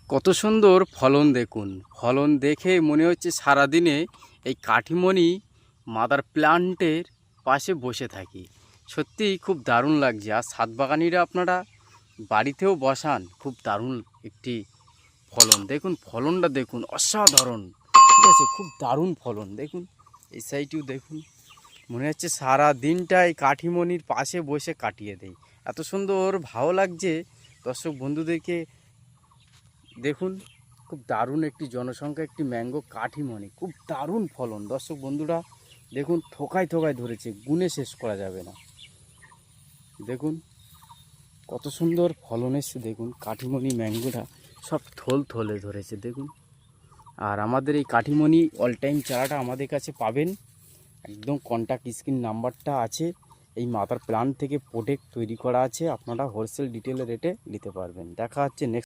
কত সুন্দর ফলন দেখুন। ফলন দেখে মনে হচ্ছে সারাদিনে এই কাঠিমণি মাদার প্ল্যান্টের পাশে বসে থাকি। সত্যিই খুব দারুণ লাগছে। আর ছাদ বাগানিরা আপনারা বাড়িতেও বসান, খুব দারুণ একটি ফলন। দেখুন ফলনটা দেখুন, অসাধারণ। ঠিক আছে, খুব দারুণ ফলন দেখুন। এই সাইডেও দেখুন, মনে হচ্ছে সারা দিনটা এই কাঠিমণির পাশে বসে কাটিয়ে দেয়। এত সুন্দর ভালো লাগছে দর্শক বন্ধুদেরকে। দেখুন খুব দারুণ একটি জনসংখ্যা, একটি ম্যাঙ্গো কাঠিমণি, খুব দারুণ ফলন। দর্শক বন্ধুরা দেখুন, থোকায় থোকায় ধরেছে, গুণে শেষ করা যাবে না। দেখুন কত সুন্দর ফলন এসছে। দেখুন কাঠিমণি ম্যাঙ্গোটা সব থল থলে ধরেছে দেখুন। আর আমাদের এই কাঠিমণি অল টাইম চারাটা আমাদের কাছে পাবেন, একদম কন্ট্যাক্ট স্ক্রিন নাম্বারটা আছে। এই মাদার প্ল্যান্ট থেকে প্রোডাক্ট তৈরি করা আছে, আপনারা হোলসেল ডিটেল রেটে নিতে পারবেন। দেখা হচ্ছে নেক্সট